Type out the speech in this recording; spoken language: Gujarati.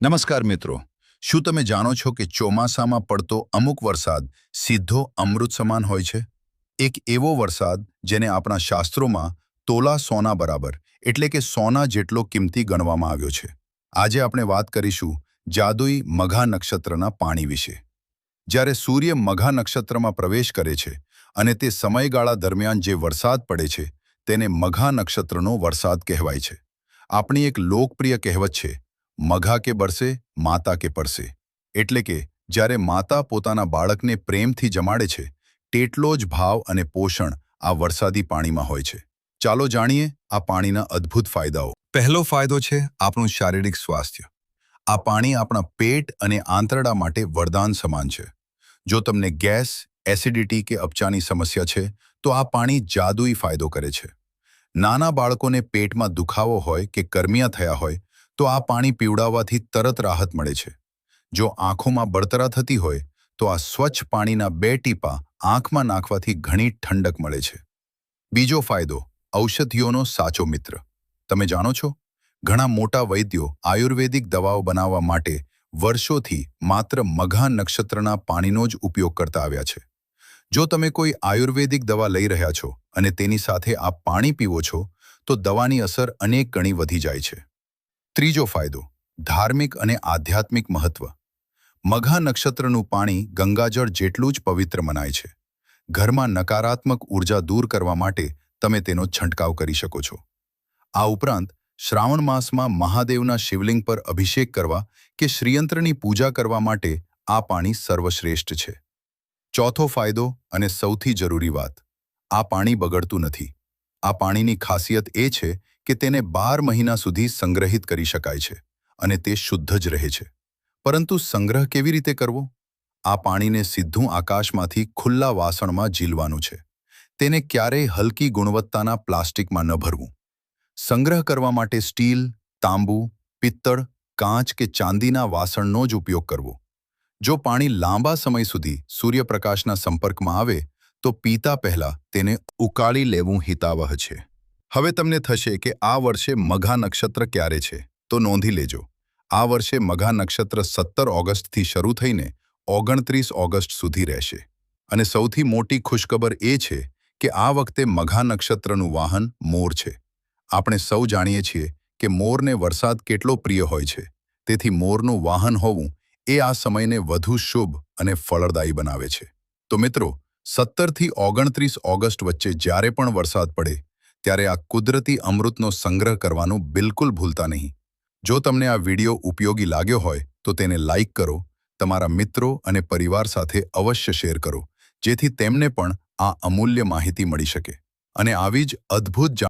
નમસ્કાર મિત્રો, શું તમે જાણો છો કે ચોમાસામાં પડતો અમુક વરસાદ સીધો અમૃત સમાન હોય છે? એક એવો વરસાદ જેને આપણા શાસ્ત્રોમાં તોલા સોના બરાબર એટલે કે સોના જેટલો કિંમતી ગણવામાં આવ્યો છે. આજે આપણે વાત કરીશું જાદુઈ મઘા નક્ષત્રના પાણી વિશે. જ્યારે સૂર્ય મઘા નક્ષત્રમાં પ્રવેશ કરે છે અને તે સમયગાળા દરમિયાન જે વરસાદ પડે છે તેને મઘા નક્ષત્રનો વરસાદ કહેવાય છે. આપણી એક લોકપ્રિય કહેવત છે, મઘા કે બરસે માતા કે પરસે. એટલે કે જ્યારે માતા પોતાના બાળકને પ્રેમથી જમાડે છે તેટલો જ ભાવ અને પોષણ આ વરસાદી પાણીમાં હોય છે. ચાલો જાણીએ આ પાણીના અદ્ભુત ફાયદાઓ. પહેલો ફાયદો છે આપણું શારીરિક સ્વાસ્થ્ય. આ પાણી આપણા પેટ અને આંતરડા માટે વરદાન સમાન છે. જો તમને ગેસ, એસિડિટી કે અપચાની સમસ્યા છે તો આ પાણી જાદુઈ ફાયદો કરે છે. નાના બાળકોને પેટમાં દુખાવો હોય કે કરમિયા થયા હોય તો આ પાણી પીવડાવવાથી તરત રાહત મળે છે. જો આંખોમાં બળતરા થતી હોય તો આ સ્વચ્છ પાણીના 2 ટીપા આંખમાં નાખવાથી ઘણી ઠંડક મળે છે. બીજો ફાયદો, ઔષધિઓનો સાચો મિત્ર. તમે જાણો છો, ઘણા મોટા વૈદ્યો આયુર્વેદિક દવાઓ બનાવવા માટે વર્ષોથી માત્ર મઘા નક્ષત્રના પાણીનો જ ઉપયોગ કરતા આવ્યા છે. જો તમે કોઈ આયુર્વેદિક દવા લઈ રહ્યા છો અને તેની સાથે આ પાણી પીવો છો તો દવાની અસર અનેક ગણી વધી જાય છે. ત્રીજો ફાયદો, ધાર્મિક અને આધ્યાત્મિક મહત્વ. મઘા નક્ષત્રનું પાણી ગંગાજળ જેટલું જ પવિત્ર મનાય છે. ઘરમાં નકારાત્મક ઉર્જા દૂર કરવા માટે તમે તેનો છંટકાવ કરી શકો છો. આ ઉપરાંત શ્રાવણ માસમાં મહાદેવના શિવલિંગ પર અભિષેક કરવા કે શ્રીયંત્રની પૂજા કરવા માટે આ પાણી સર્વશ્રેષ્ઠ છે. ચોથો ફાયદો અને સૌથી જરૂરી વાત, આ પાણી બગડતું નથી. આ પાણીની ખાસિયત એ છે કે તેને 12 મહિના સુધી સંગ્રહિત કરી શકાય છે અને તે શુદ્ધ જ રહે છે. પરંતુ સંગ્રહ કેવી રીતે કરવો? આ પાણીને સીધું આકાશમાંથી ખુલ્લા વાસણમાં ઝીલવાનું છે. તેને ક્યારેય હલકી ગુણવત્તાના પ્લાસ્ટિકમાં ન ભરવું. સંગ્રહ કરવા માટે સ્ટીલ, તાંબુ, પિત્તળ, કાચ કે ચાંદીના વાસણનો જ ઉપયોગ કરવો. જો પાણી લાંબા સમય સુધી સૂર્યપ્રકાશના સંપર્કમાં આવે તો પીતા પહેલા તેને ઉકાળી લેવું હિતાવહ છે. હવે તમને થશે કે આ વર્ષે મઘા નક્ષત્ર ક્યારે છે? તો નોંધી લેજો. આ વર્ષે મઘા નક્ષત્ર 17 ઓગસ્ટથી શરૂ થઈને 29 ઓગસ્ટ સુધી રહેશે. અને સૌથી મોટી ખુશખબર એ છે કે આ વખતે મઘા નક્ષત્રનું વાહન મોર છે. આપણે સૌ જાણીએ છીએ કે મોરને વરસાદ કેટલો પ્રિય હોય છે. તેથી મોરનું વાહન હોવું એ આ સમયને વધુ શુભ અને ફળદાયી બનાવે છે. તો મિત્રો, 17 થી 29 ઓગસ્ટ વચ્ચે જ્યારે પણ વરસાદ પડે ત્યારે આ કુદરતી અમૃતનો સંગ્રહ કરવાનું બિલકુલ ભૂલતા નહીં. જો તમને આ વિડિયો ઉપયોગી લાગ્યો હોય તો તેને લાઈક કરો, તમારા મિત્રો અને પરિવાર સાથે અવશ્ય શેર કરો, જેથી તેમને પણ આ અમૂલ્ય માહિતી મળી શકે. અને આવી જ અદ્ભુત